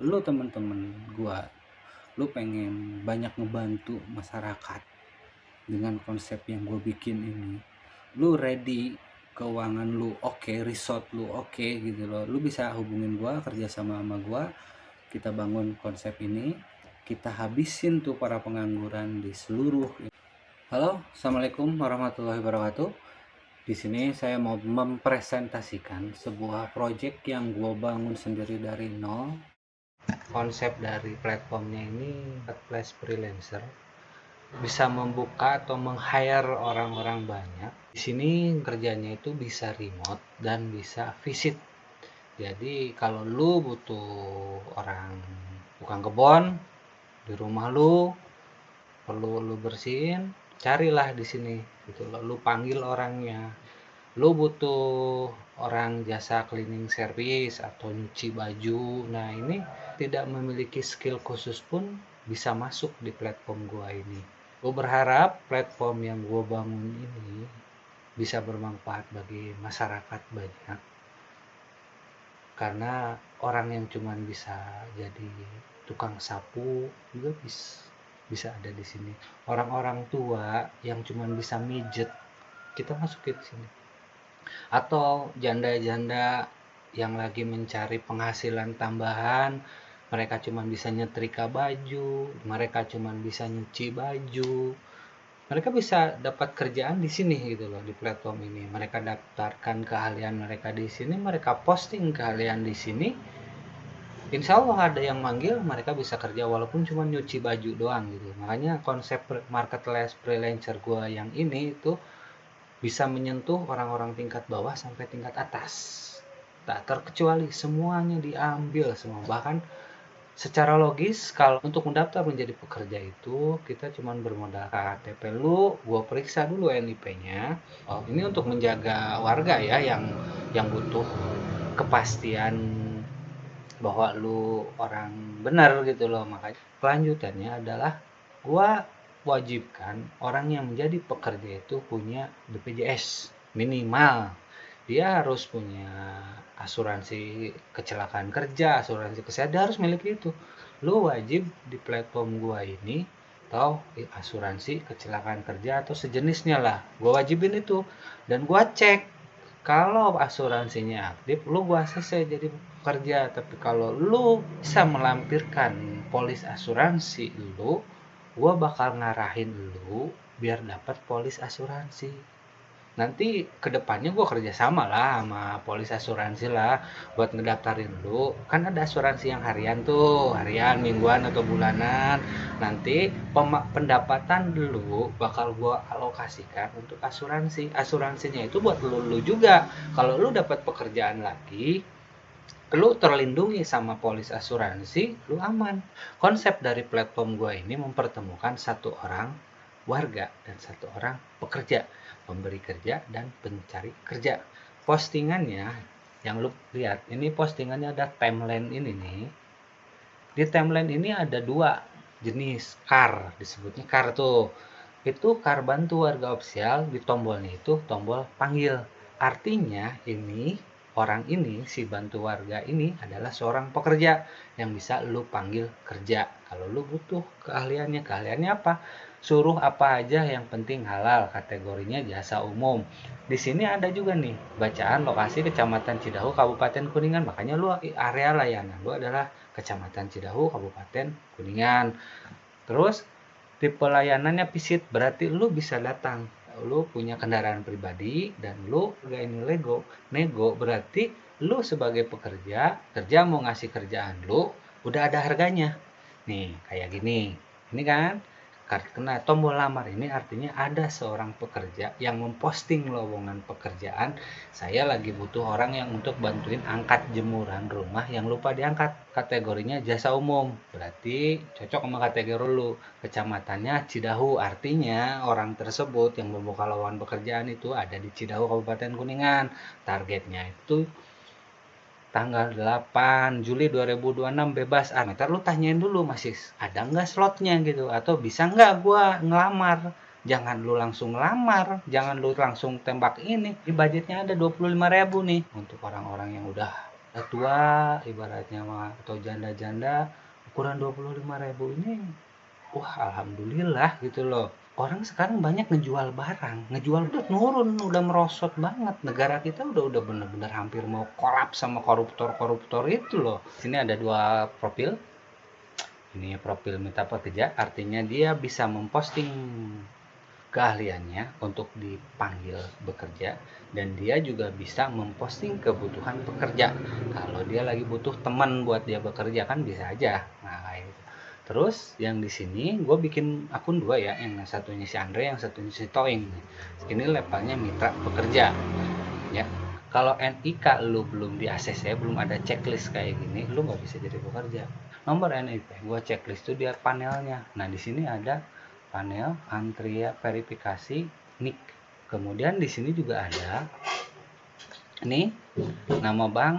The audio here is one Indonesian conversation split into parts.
lu temen-temen gua, lu pengen banyak ngebantu masyarakat dengan konsep yang gua bikin ini, lu ready, keuangan lu oke, resort lu oke gitu loh, lu bisa hubungin gua, kerja sama gua, kita bangun konsep ini, kita habisin tuh para pengangguran di seluruh. Halo, assalamualaikum warahmatullahi wabarakatuh. Di sini saya mau mempresentasikan sebuah project yang gua bangun sendiri dari nol. Konsep dari platformnya ini workplace freelancer, bisa membuka atau meng-hire orang-orang banyak. Di sini kerjanya itu bisa remote dan bisa visit. Jadi kalau lu butuh orang tukang kebun di rumah lu, perlu lu bersihin, carilah di sini gitu loh. Lu panggil orangnya. Lu butuh orang jasa cleaning service atau nyuci baju, nah ini tidak memiliki skill khusus pun bisa masuk di platform gua ini. Gua berharap platform yang gua bangun ini bisa bermanfaat bagi masyarakat banyak, karena orang yang cuman bisa jadi tukang sapu juga bisa ada di sini. Orang-orang tua yang cuman bisa mijet, kita masukin di sini. Atau janda-janda yang lagi mencari penghasilan tambahan, mereka cuma bisa nyetrika baju, mereka cuma bisa nyuci baju, mereka bisa dapat kerjaan di sini gitu loh, di platform ini. Mereka daftarkan keahlian mereka di sini, mereka posting keahlian di sini, insya Allah ada yang manggil, mereka bisa kerja walaupun cuma nyuci baju doang gitu. Makanya konsep marketplace freelancer gua yang ini itu bisa menyentuh orang-orang tingkat bawah sampai tingkat atas, tak terkecuali, semuanya diambil semua. Bahkan secara logis, kalau untuk mendaftar menjadi pekerja itu kita cuma bermodal KTP lu, gua periksa dulu NIP-nya. Oh, ini untuk menjaga warga ya yang butuh kepastian bahwa lu orang benar gitu loh. Makanya kelanjutannya adalah gua wajibkan orang yang menjadi pekerja itu punya BPJS minimal. Dia harus punya asuransi kecelakaan kerja, asuransi kesehatan, dia harus miliki itu. Lu wajib di platform gua ini atau asuransi kecelakaan kerja atau sejenisnya lah. Gua wajibin itu dan gua cek kalau asuransinya aktif, lu gua ACC jadi pekerja. Tapi kalau lu bisa melampirkan polis asuransi lu, gua bakal ngarahin lu biar dapat polis asuransi. Nanti kedepannya gue kerja sama lah sama polis asuransi lah buat ngedaftarin lu. Kan ada asuransi yang harian tuh, harian, mingguan atau bulanan. Nanti pendapatan dulu bakal gue alokasikan untuk asuransi. Asuransinya itu buat lu juga. Kalau lu dapat pekerjaan lagi, lu terlindungi sama polis asuransi, lu aman. Konsep dari platform gue ini mempertemukan satu orang warga dan satu orang pekerja, pemberi kerja dan pencari kerja. Postingannya yang lu lihat, ini postingannya ada timeline ini nih. Di timeline ini ada dua jenis car, disebutnya car tuh. Itu car bantu warga official, di tombolnya itu tombol panggil. Artinya ini orang ini, si bantu warga ini adalah seorang pekerja yang bisa lu panggil kerja. Kalau lu butuh keahliannya apa? Suruh apa aja yang penting halal, kategorinya jasa umum. Di sini ada juga nih bacaan lokasi Kecamatan Cidahu, Kabupaten Kuningan. Makanya lu area layanan lu adalah Kecamatan Cidahu, Kabupaten Kuningan. Terus tipe layanannya visit, berarti lu bisa datang. Lu punya kendaraan pribadi dan lu gak ini nego, berarti lu sebagai pekerja, kerja mau ngasih kerjaan lu, udah ada harganya. Nih, kayak gini. Ini kan karena tombol lamar ini artinya ada seorang pekerja yang memposting lowongan pekerjaan. Saya lagi butuh orang yang untuk bantuin angkat jemuran rumah yang lupa diangkat. Kategorinya jasa umum. Berarti cocok sama kategori lu. Kecamatannya Cidahu. Artinya orang tersebut yang membuka lowongan pekerjaan itu ada di Cidahu, Kabupaten Kuningan. Targetnya itu tanggal 8 Juli 2026 bebas. Ntar lu tanyain dulu masih ada nggak slotnya gitu, atau bisa nggak gua ngelamar. Jangan lu langsung ngelamar, jangan lu langsung tembak ini. Di budgetnya ada 25.000 nih untuk orang-orang yang udah tua ibaratnya mah, atau janda-janda ukuran 25.000 ini, wah alhamdulillah gitu loh. Orang sekarang banyak ngejual barang, ngejual udah nurun, udah merosot banget. Negara kita udah bener-bener hampir mau kolaps sama koruptor-koruptor itu loh. Sini ada dua profil. Ini profil minta pekerja, artinya dia bisa memposting keahliannya untuk dipanggil bekerja, dan dia juga bisa memposting kebutuhan pekerja. Kalau dia lagi butuh teman buat dia bekerja kan bisa aja. Nah, kayak gitu. Terus yang di sini gue bikin akun dua ya, yang satunya si Andre, yang satunya si Toing. Ini levelnya mitra pekerja ya. Kalau NIK lu belum di ACC, belum ada checklist kayak gini, lu nggak bisa jadi pekerja. Nomor NIK gua checklist itu dia panelnya. Nah di sini ada panel antria verifikasi NIK. Kemudian di sini juga ada ini nama bank,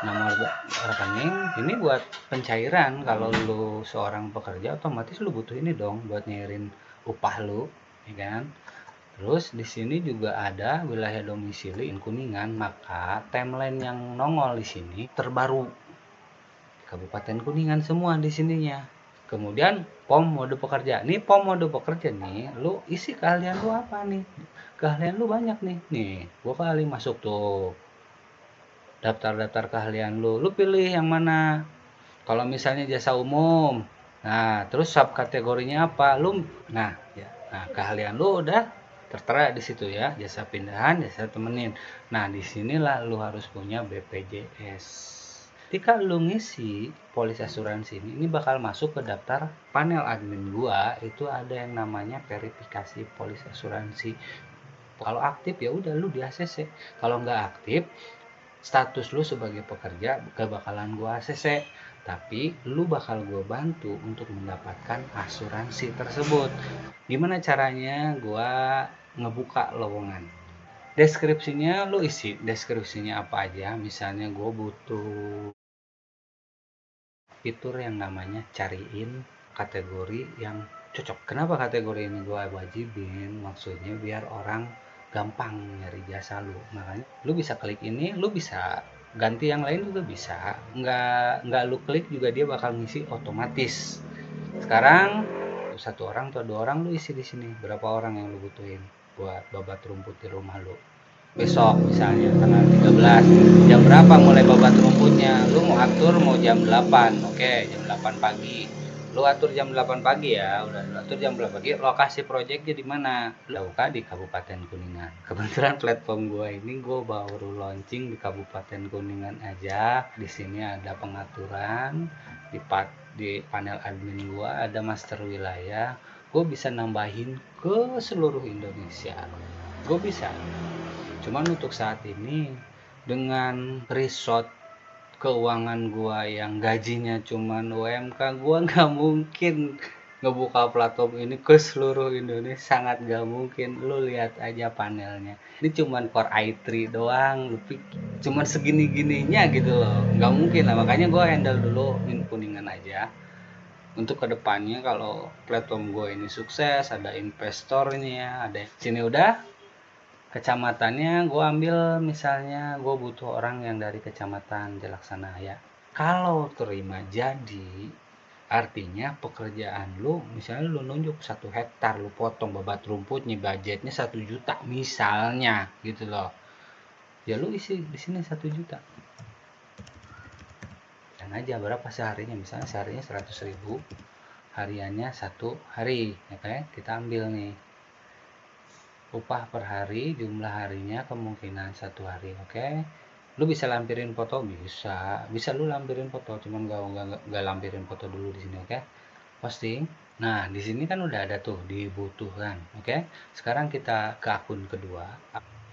nama rekening. Ini buat pencairan. Kalau lu seorang pekerja, otomatis lu butuh ini dong buat nyairin upah lu, ya kan? Terus di sini juga ada wilayah domisili Kuningan, maka timeline yang nongol di sini terbaru Kabupaten Kuningan semua di sininya. Kemudian POM mode pekerja. Nih POM mode pekerja nih, lu isi keahlian lu apa nih? Keahlian lu banyak nih. Nih, gua kali masuk tuh daftar-daftar keahlian lu. Lu pilih yang mana? Kalau misalnya jasa umum, nah terus subkategorinya apa? Nah, ya, nah keahlian lu udah tertera di situ ya, jasa pindahan, jasa temenin. Nah, disinilah lu harus punya BPJS. Ketika lu ngisi polis asuransi ini bakal masuk ke daftar panel admin gua, itu ada yang namanya verifikasi polis asuransi. Kalau aktif ya udah lu di ACC. Kalau nggak aktif, status lu sebagai pekerja gak bakalan gua ACC, tapi lu bakal gua bantu untuk mendapatkan asuransi tersebut. Gimana caranya gua ngebuka lowongan? Deskripsinya lu isi, deskripsinya apa aja. Misalnya gua butuh fitur yang namanya cariin kategori yang cocok. Kenapa kategori ini gua wajibin? Maksudnya biar orang gampang nyari jasa lu. Makanya lu bisa klik ini, lu bisa ganti yang lain juga bisa. Nggak lu klik juga dia bakal ngisi otomatis. Sekarang satu orang atau dua orang lu isi di sini. Berapa orang yang lu butuhin buat babat rumput di rumah lu? Besok misalnya tanggal 13, jam berapa mulai babat rumputnya? Lu mau atur mau jam 8, oke, jam 8 pagi. Lu atur jam 8 pagi ya, udah lu atur jam 8 pagi. Lokasi proyeknya di mana? Lauka di Kabupaten Kuningan. Kebetulan platform gua ini gua baru launching di Kabupaten Kuningan aja. Di sini ada pengaturan di panel admin gua ada master wilayah. Gua bisa nambahin ke seluruh Indonesia. Gue bisa. Cuman untuk saat ini dengan resort keuangan gua yang gajinya cuman UMK, gua nggak mungkin ngebuka platform ini ke seluruh Indonesia, sangat nggak mungkin. Lu lihat aja panelnya, ini cuman Core i3 doang, lu cuman segini-gininya gitu loh, nggak mungkin lah. Makanya gua handle dulu Kuningan aja. Untuk kedepannya kalau platform gue ini sukses, ada investornya, ada sini udah kecamatannya gue ambil, misalnya gue butuh orang yang dari kecamatan Jalaksana ya. Kalau terima jadi, artinya pekerjaan lu misalnya lu nunjuk 1 hektar, lu potong babat rumputnya, budgetnya 1 juta misalnya gitu loh. Ya lu isi di sini 1 juta. Dan aja berapa seharinya, misalnya seharinya 100.000, hariannya 1 hari, ya kan? Kita ambil nih upah per hari, jumlah harinya, kemungkinan 1 hari, oke. Lu bisa lampirin foto, bisa lu lampirin foto, cuman gak lampirin foto dulu di sini, oke. Posting. Nah di sini kan udah ada tuh dibutuhkan, oke. Sekarang kita ke akun kedua.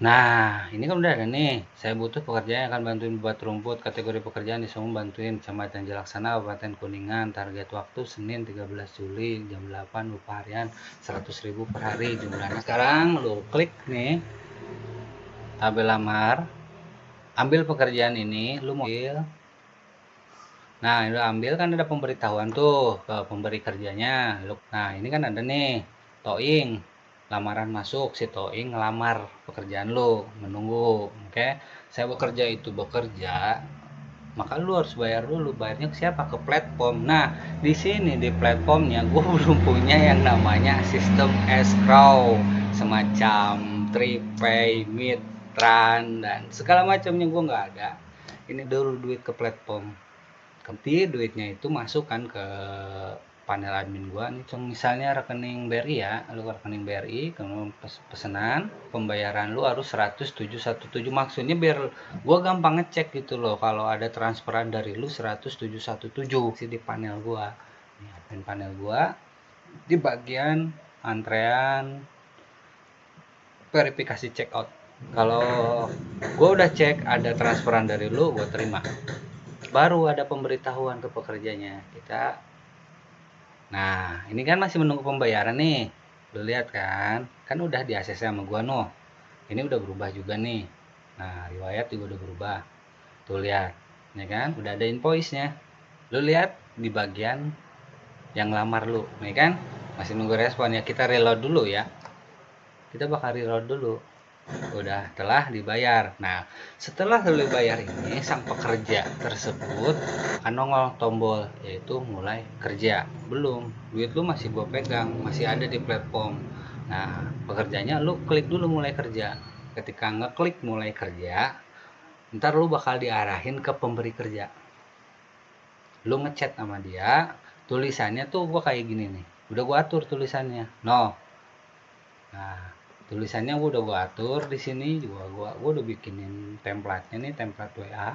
Nah ini kan udah ada nih, saya butuh pekerja yang akan bantuin buat rumput. Kategori pekerjaan disuruh bantuin Kecamatan Jalaksana, Kabupaten Kuningan. Target waktu Senin 13 Juli jam 8, upah harian 100.000 per hari jumlahnya. Sekarang lu klik nih tabel lamar, ambil pekerjaan ini, lu mau ambil. Nah lu ambil kan ada pemberitahuan tuh ke pemberi kerjanya. Nah ini kan ada nih Toing, lamaran masuk, si Toing ngelamar pekerjaan lu, menunggu, oke. Saya bekerja maka lu harus bayar dulu. Bayarnya ke siapa? Ke platform. Nah, di sini di platformnya gue belum punya yang namanya sistem escrow, semacam Tripay, Mitran, dan segala macamnya gue nggak ada. Ini dulu duit ke platform. Nanti duitnya itu masuk kan ke panel admin gua nih, misalnya rekening BRI ya, lu rekening BRI, kemudian pesanan, pembayaran lu harus 10717, maksudnya biar gua gampang ngecek gitu loh kalau ada transferan dari lu 10717 sih di panel gua. Nih, admin panel gua di bagian antrean verifikasi check out. Kalau gua udah cek ada transferan dari lu, gua terima. Baru ada pemberitahuan ke pekerjanya. Nah, ini kan masih menunggu pembayaran nih. Lu lihat kan? Kan udah di ACC sama gua noh. Ini udah berubah juga nih. Nah, riwayat juga udah berubah. Tuh lihat. Ya kan? Udah ada invoice-nya. Lu lihat di bagian yang lamar lu, nih kan? Masih nunggu respon ya. Kita reload dulu ya. Kita bakal reload dulu. Udah telah dibayar. Nah, setelah dibayar ini sang pekerja tersebut akan nongol tombol yaitu mulai kerja. Belum, duit lu masih gua pegang, masih ada di platform. Nah, pekerjanya lu klik dulu mulai kerja. Ketika ngeklik mulai kerja, ntar lu bakal diarahin ke pemberi kerja. Lu ngechat sama dia, tulisannya tuh gua kayak gini nih. Udah gua atur tulisannya. No. Nah, tulisannya gua atur di sini juga gua udah bikinin template-nya nih, template WA.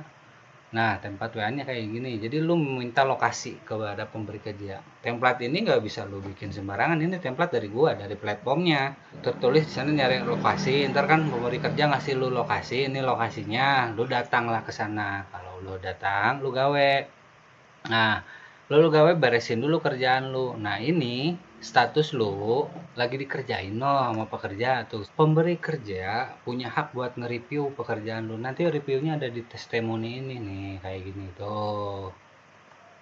Nah, template WA-nya kayak gini. Jadi lu minta lokasi kepada pemberi kerja. Template ini nggak bisa lu bikin sembarangan. Ini template dari gua, dari platformnya. Tertulis di sana nyari lokasi. Ntar kan pemberi kerja ngasih lu lokasi, ini lokasinya. Lu datanglah ke sana. Kalau lu datang, lu gawe. Nah, lu gawe beresin dulu kerjaan lu. Nah, ini status lu lagi dikerjain no sama pekerja tuh. Pemberi kerja punya hak buat nge-review pekerjaan lu. Nanti reviewnya ada di testimoni ini nih, kayak gini tuh.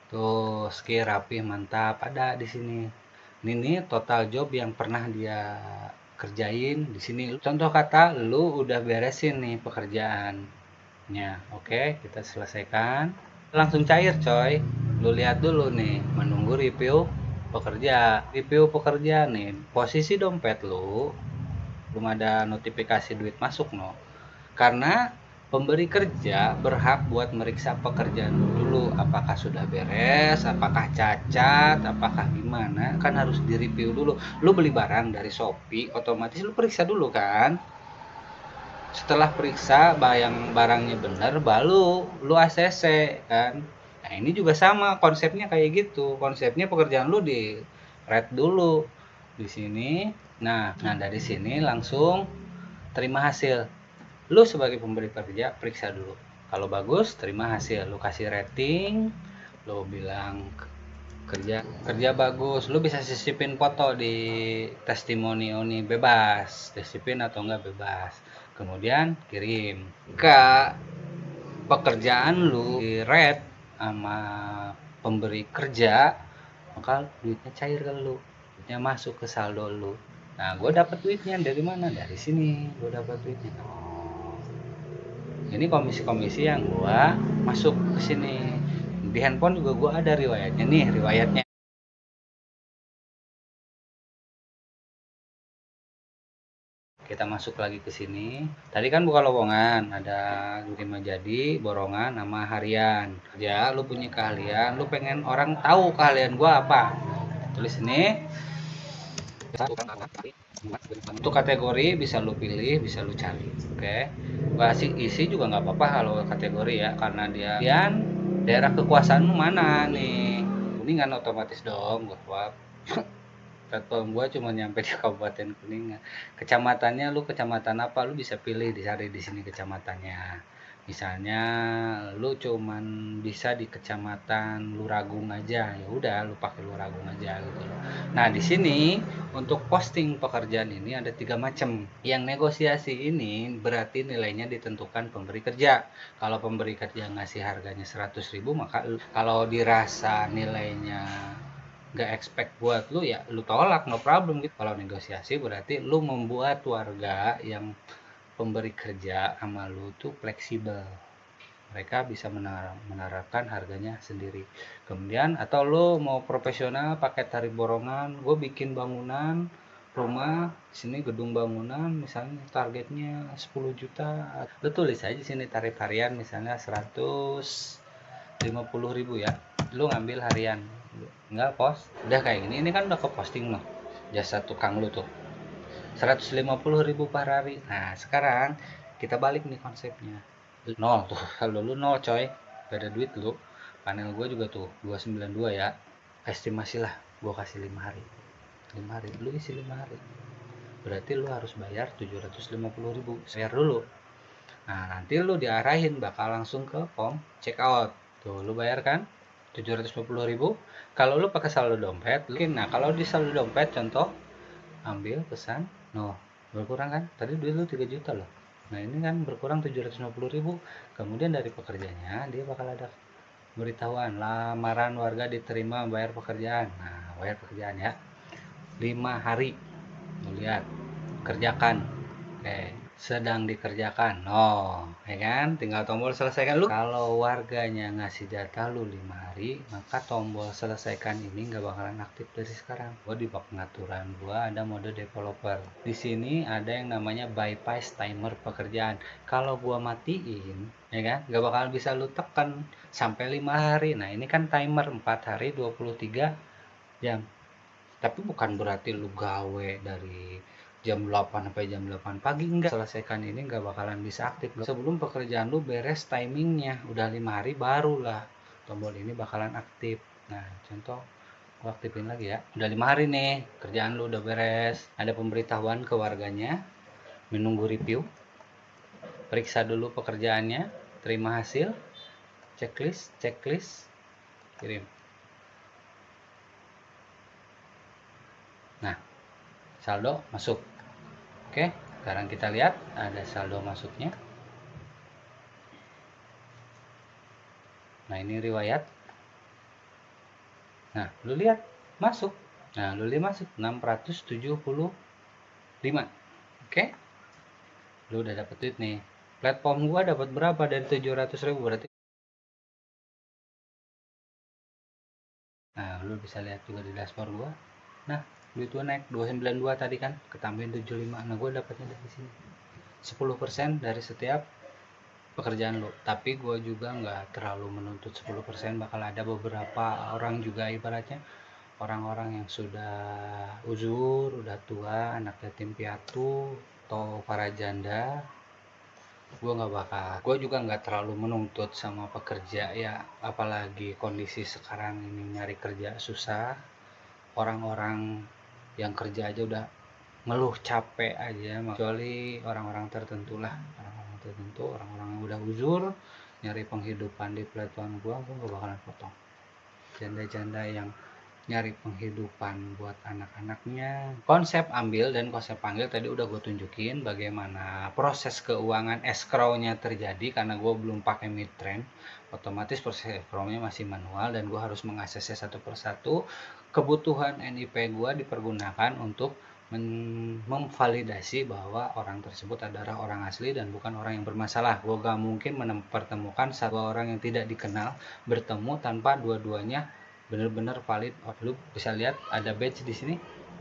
Tuh, skill rapi mantap ada di sini. Ini total job yang pernah dia kerjain di sini. Contoh kata lu udah beresin nih pekerjaannya. Oke, kita selesaikan. Langsung cair coy. Lu lihat dulu nih, menunggu review pekerja. Review pekerja nih, posisi dompet lu belum ada notifikasi duit masuk no. Karena pemberi kerja berhak buat meriksa pekerjaan lu dulu, apakah sudah beres, apakah cacat, apakah gimana, kan harus direview dulu. Lu beli barang dari Shopee, otomatis lu periksa dulu kan. Setelah periksa bayang barangnya bener, baru lu ACC kan. Nah, ini juga sama konsepnya kayak gitu. Konsepnya pekerjaan lu di rate dulu di sini. Nah dari sini langsung terima hasil. Lu sebagai pemberi kerja periksa dulu. Kalau bagus, terima hasil. Lu kasih rating, lu bilang kerja kerja bagus. Lu bisa sisipin foto di testimoni ini bebas, sisipin atau enggak bebas. Kemudian kirim ke pekerjaan lu di rate sama pemberi kerja, maka duitnya cair ke lu, duitnya masuk ke saldo lu. Nah, gue dapat duitnya dari mana? Dari sini gue dapat duitnya. Ini komisi-komisi yang gue masuk ke sini. Di handphone juga gue ada riwayatnya nih, riwayatnya. Kita masuk lagi ke sini. Tadi kan buka lowongan, ada terima jadi, borongan, nama harian. Ya, lu punya keahlian, lu pengen orang tahu keahlian gua apa. Tulis ini. Untuk kategori bisa lu pilih, bisa lu cari. Oke. Bahasa isi juga nggak apa-apa kalau kategori ya, karena dia daerah kekuasaanmu mana nih. Kuningan otomatis dong, gua platform gua cuma nyampe di Kabupaten Kuningan. Kecamatannya lu kecamatan apa, lu bisa pilih dicari di sini kecamatannya. Misalnya lu cuman bisa di kecamatan Luragung aja, ya udah lu pakai Luragung aja gitu loh. Nah, di sini untuk posting pekerjaan ini ada 3 macam. Yang negosiasi ini berarti nilainya ditentukan pemberi kerja. Kalau pemberi kerja ngasih harganya 100.000, maka kalau dirasa nilainya nggak expect buat lu ya lu tolak, no problem gitu. Kalau negosiasi berarti lu membuat warga yang pemberi kerja sama lu tuh fleksibel. mereka bisa menerapkan harganya sendiri. Kemudian atau lo mau profesional pakai tarif borongan, gue bikin bangunan rumah sini, gedung bangunan misalnya targetnya 10 juta, lo tulis aja sini tarif harian misalnya 150.000 ya, lo ngambil harian, nggak post udah kayak gini. Ini kan udah ke posting loh jasa tukang lo tuh 150.000 per hari. Nah sekarang kita balik nih konsepnya, nol tuh. Kalau lu nol coy, gak ada duit lu. Panel gue juga tuh 292 ya, estimasi lah gue kasih 5 hari. 5 hari lu isi 5 hari, berarti lu harus bayar 750.000 bayar dulu. Nah nanti lu diarahin bakal langsung ke pom check out tuh, lu bayar kan 750.000. Kalau lu pakai saldo dompet mungkin, nah kalau di saldo dompet contoh ambil pesan, no berkurang kan, tadi duit lu 3 juta loh. Nah ini kan berkurang 750.000. Kemudian dari pekerjanya dia bakal ada beritahuan lamaran warga diterima bayar pekerjaan. Nah bayar pekerjaan ya 5 hari, lu lihat kerjakan, sedang dikerjakan, ya kan, tinggal tombol selesaikan. Lu kalau warganya ngasih data lu 5 hari, maka tombol selesaikan ini nggak bakalan aktif dari sekarang. Gua di pengaturan gua ada mode developer, di sini ada yang namanya bypass timer pekerjaan. Kalau gua matiin ya kan, nggak bakal bisa lu tekan sampai 5 hari. Nah ini kan timer 4 hari 23 jam, tapi bukan berarti lu gawe dari jam 8 sampai jam 8 pagi, enggak. Selesaikan ini enggak bakalan bisa aktif sebelum pekerjaan lu beres timingnya udah 5 hari, barulah tombol ini bakalan aktif. Nah contoh gua aktifin lagi ya, udah 5 hari nih kerjaan lu udah beres, ada pemberitahuan ke warganya menunggu review, periksa dulu pekerjaannya, terima hasil, checklist kirim. Nah saldo masuk. Oke, sekarang kita lihat ada saldo masuknya. Nah ini riwayat. Nah lu lihat masuk. Nah lu lihat masuk 675. Oke, lu udah dapet duit nih. Platform gua dapat berapa dari 700.000 berarti. Nah lu bisa lihat juga di dashboard gua. Nah duit gua naik 292 tadi kan, ketambahin 75. Nah gua dapatnya dari sini 10% dari setiap pekerjaan lo. Tapi gue juga nggak terlalu menuntut 10%, bakal ada beberapa orang juga ibaratnya orang-orang yang sudah uzur, udah tua, anak yatim piatu atau para janda. Gue juga nggak terlalu menuntut sama pekerja ya, apalagi kondisi sekarang ini nyari kerja susah. Orang-orang yang kerja aja udah ngeluh capek aja, kecuali orang-orang tertentu lah, orang-orang tertentu, orang-orang yang udah uzur nyari penghidupan di platform gua nggak bakalan potong. Janda-janda yang nyari penghidupan buat anak-anaknya, konsep ambil dan konsep panggil tadi udah gue tunjukin bagaimana proses keuangan escrow-nya terjadi, karena gue belum pakai midtrend, otomatis proses escrow-nya masih manual dan gue harus mengaksesnya satu persatu. Kebutuhan NIP gue dipergunakan untuk memvalidasi bahwa orang tersebut adalah orang asli dan bukan orang yang bermasalah. Gue gak mungkin mempertemukan satu orang yang tidak dikenal bertemu tanpa dua-duanya benar-benar valid. Lu bisa lihat ada badge di sini.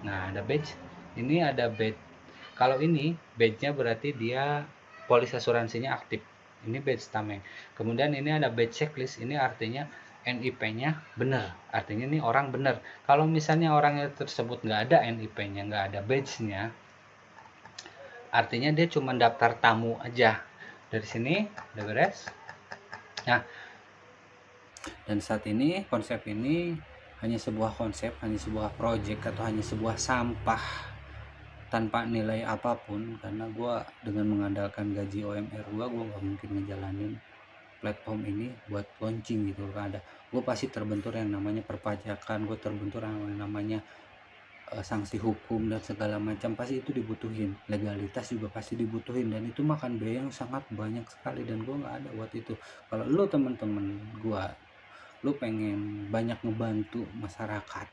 Nah ada badge, ini ada badge. Kalau ini badge-nya berarti dia polis asuransinya aktif, ini badge tameng. Kemudian ini ada badge checklist, ini artinya NIP-nya benar, artinya ini orang benar. Kalau misalnya orangnya tersebut nggak ada NIP-nya, nggak ada badge-nya, artinya dia cuma daftar tamu aja. Dari sini udah beres. Nah dan saat ini konsep ini hanya sebuah konsep, hanya sebuah project atau hanya sebuah sampah tanpa nilai apapun, karena gue dengan mengandalkan gaji OMR gue nggak mungkin ngejalanin platform ini buat launching gitu kan. Ada gue pasti terbentur yang namanya perpajakan, gue terbentur yang namanya sanksi hukum dan segala macam, pasti itu dibutuhin, legalitas juga pasti dibutuhin, dan itu makan biaya yang sangat banyak sekali dan gue nggak ada buat itu. Kalau lo temen-temen gue, lo pengen banyak ngebantu masyarakat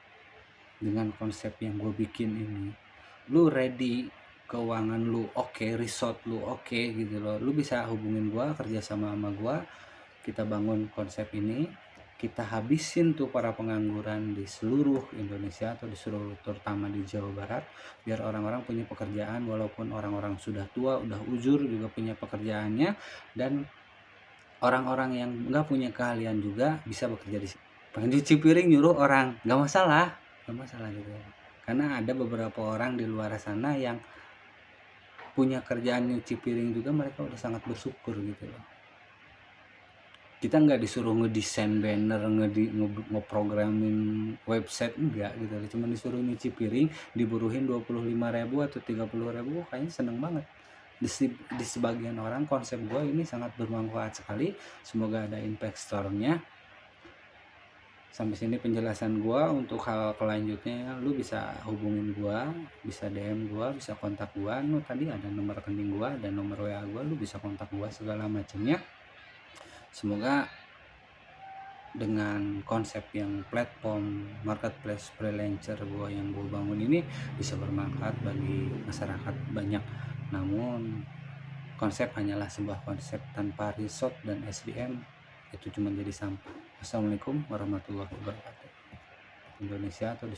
dengan konsep yang gue bikin ini, lu ready, keuangan lu oke, resort lu oke gitu loh, lu bisa hubungin gue, kerja sama gue. kita bangun konsep ini, kita habisin tuh para pengangguran di seluruh Indonesia atau di seluruh terutama di Jawa Barat, biar orang-orang punya pekerjaan walaupun orang-orang sudah tua, udah ujur juga punya pekerjaannya, dan orang-orang yang nggak punya keahlian juga bisa bekerja di sini. Pengen cuci piring nyuruh orang, nggak masalah gitu ya. Karena ada beberapa orang di luar sana yang punya kerjaan nyuci piring juga, mereka udah sangat bersyukur gitu loh. Kita nggak disuruh ngedesain banner, ngeprogramin website, enggak gitu loh. Cuma disuruh nyuci piring, diburuhin 25.000 atau 30.000, kayaknya seneng banget. Di sebagian orang konsep gue ini sangat bermanfaat sekali. Semoga ada investornya. Sampai sini penjelasan gue. Untuk hal kelanjutnya lu bisa hubungin gue, bisa DM gue, bisa kontak gue. Lu tadi ada nomor rekening gue dan nomor WA gue, lu bisa kontak gue segala macamnya. Semoga dengan konsep yang platform marketplace freelancer gue yang gue bangun ini bisa bermanfaat bagi masyarakat banyak. Namun konsep hanyalah sebuah konsep tanpa resort dan SDM, itu cuma jadi sampah. Assalamualaikum warahmatullahi wabarakatuh. Indonesia atau di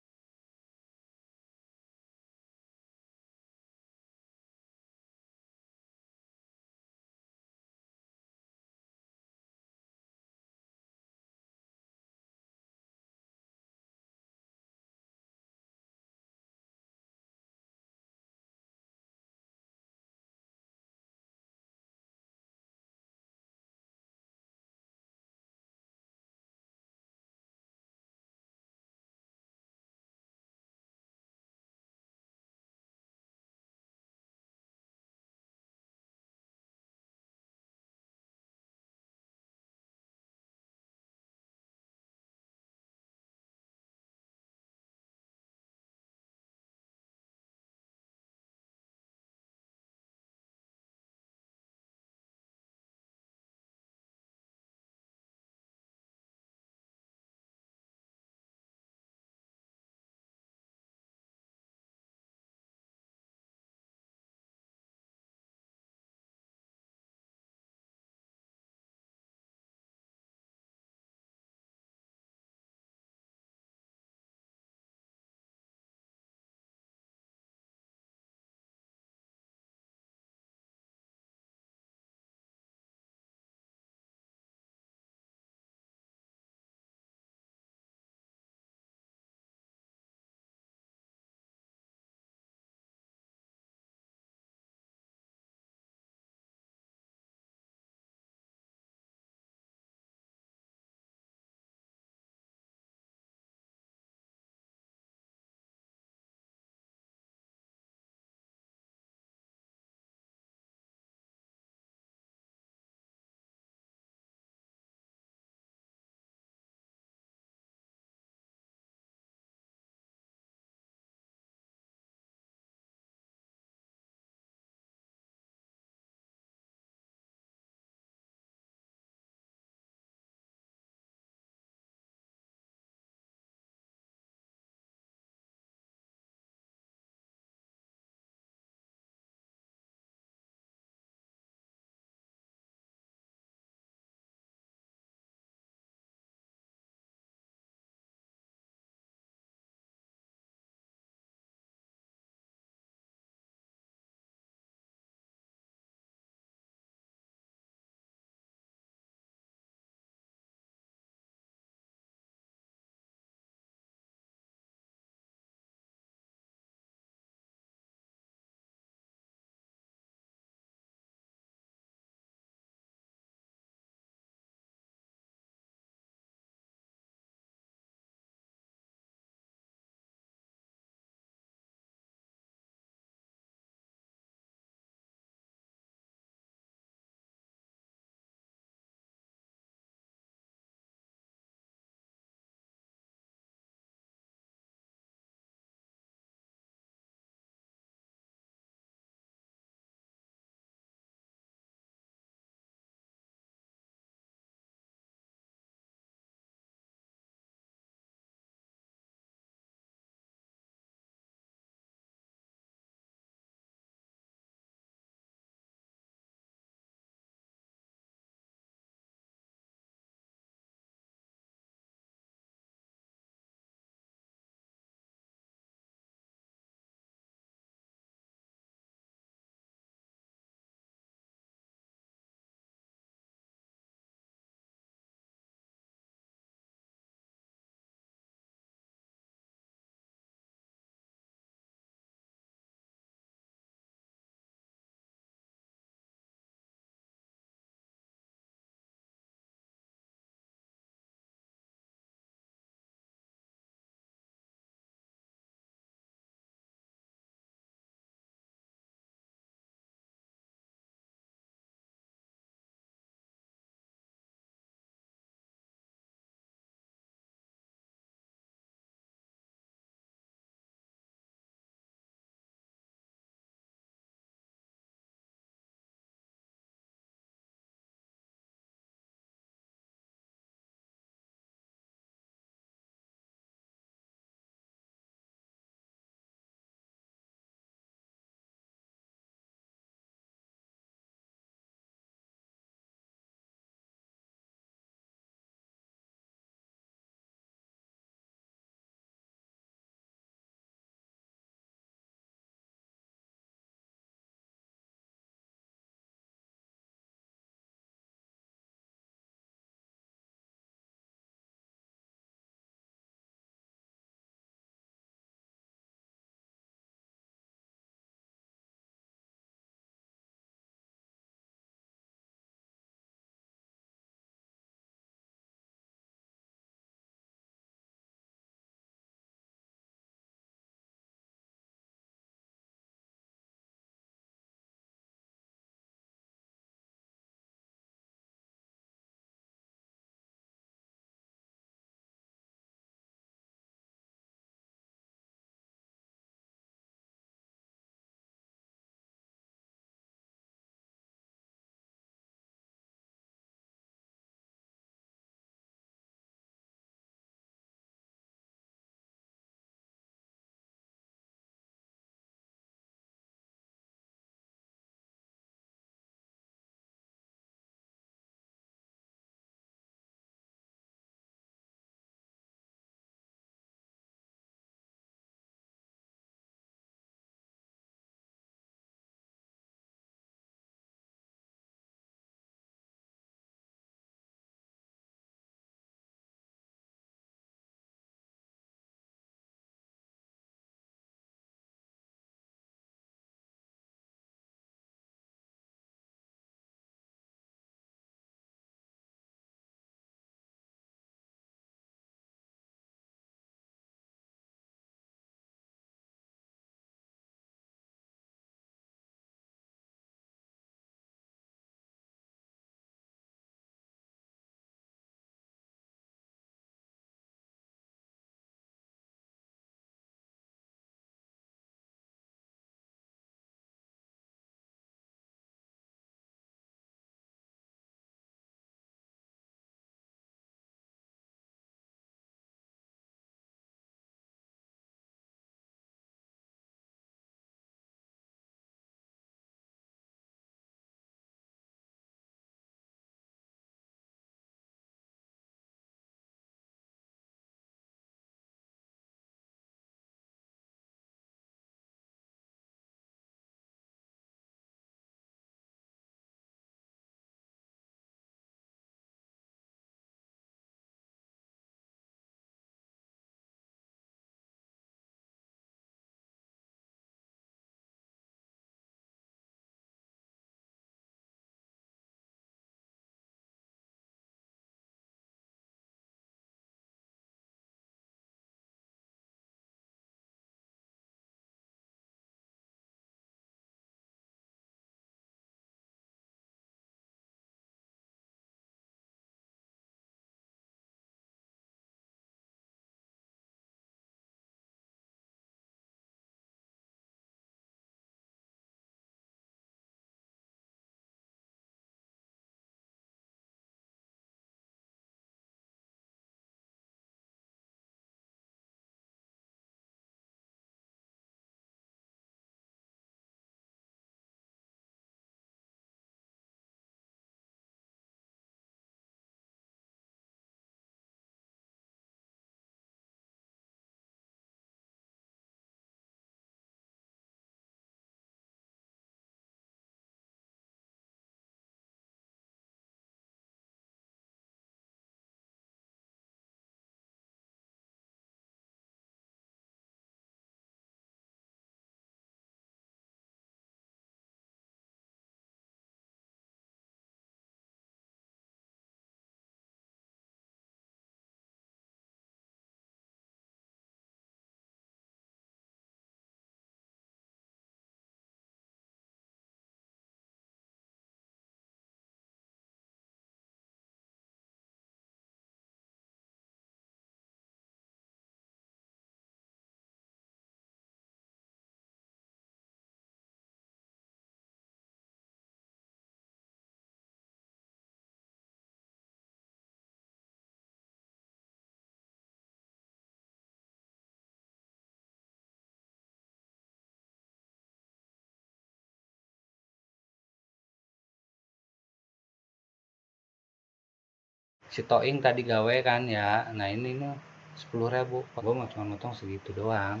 si Toing tadi gawe kan ya, nah ini nih 10.000, gue mau cuma motong segitu doang.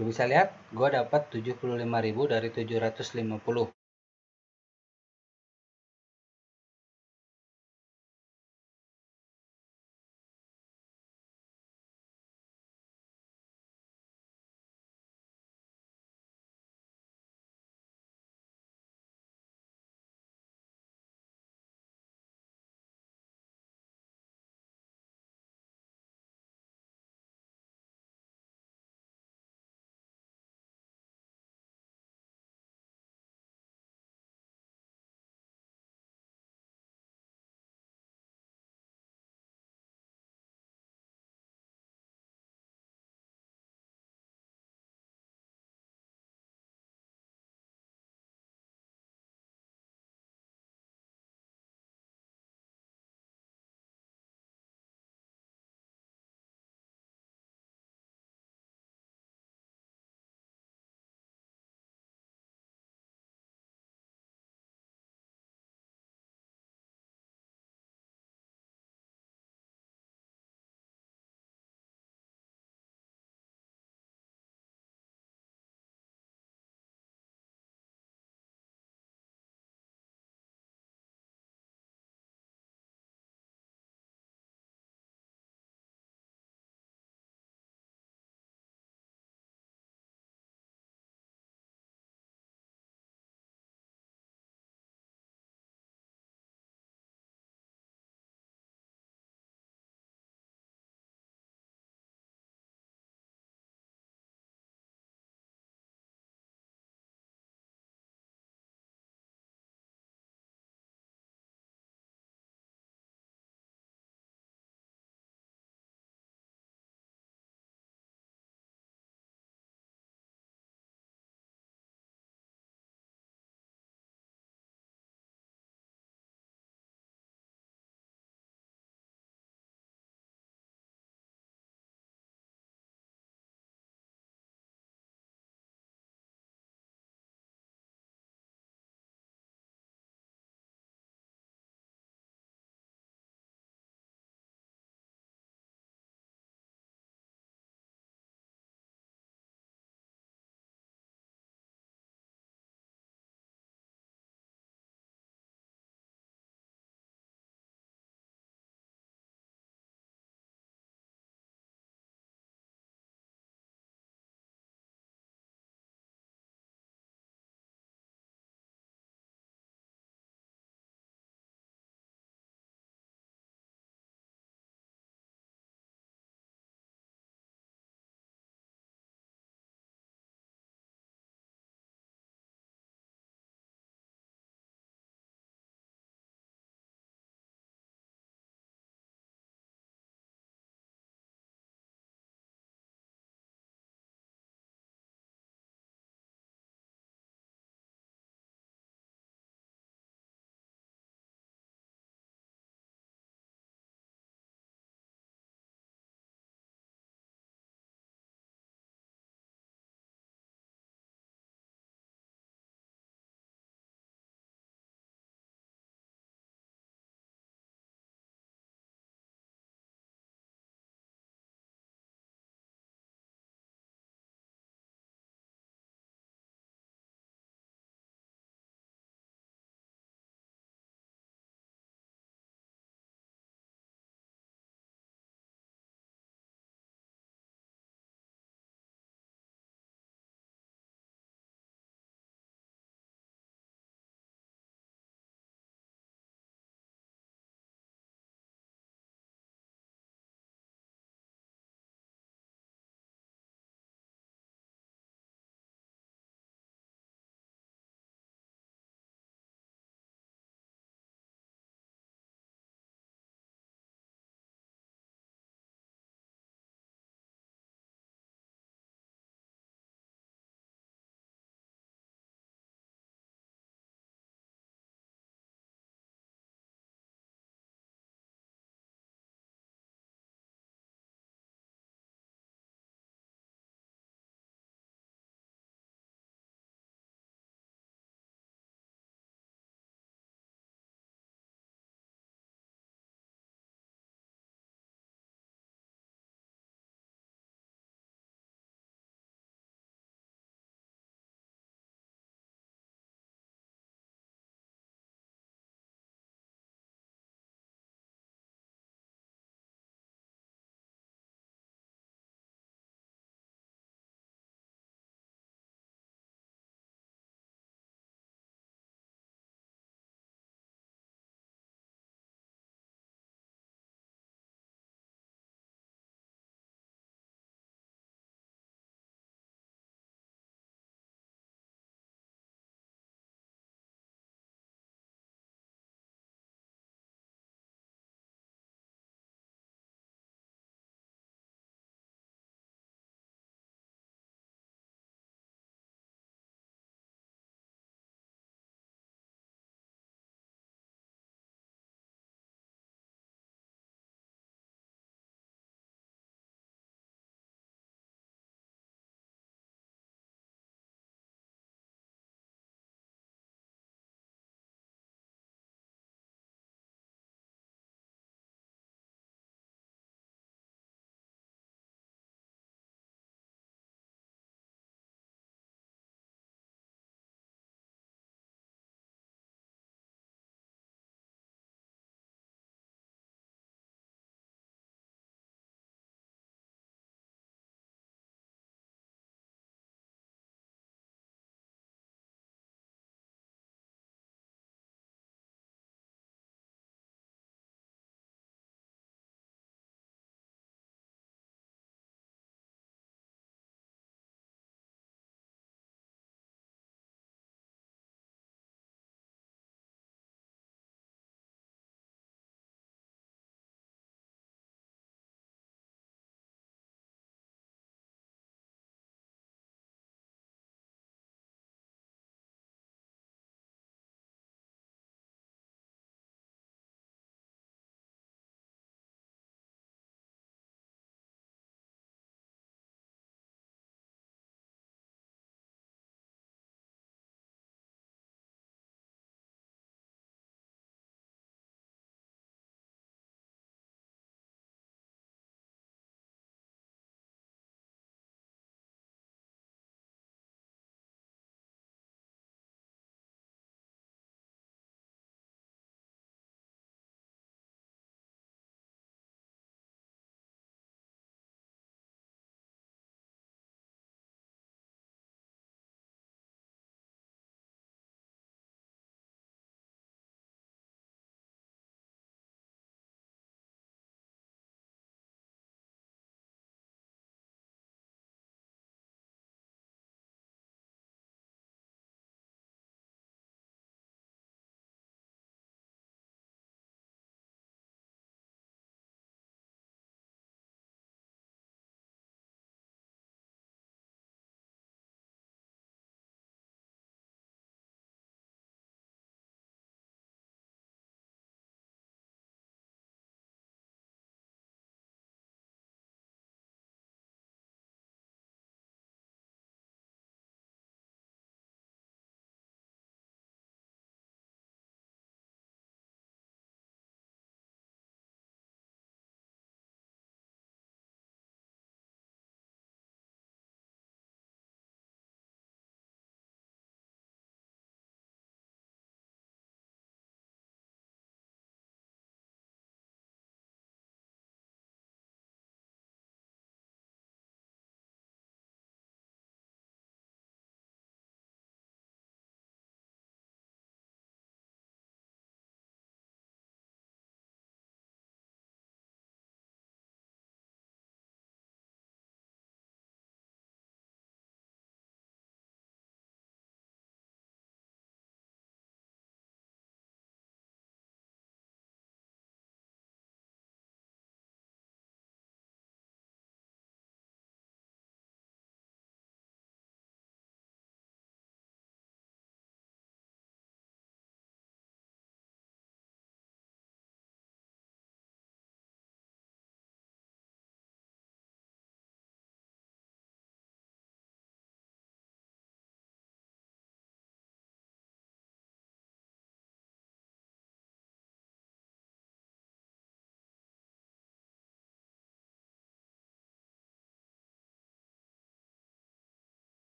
Lu bisa lihat, gue dapat 75.000 dari 750.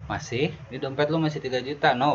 Masih? Di dompet lu masih 3 juta? No,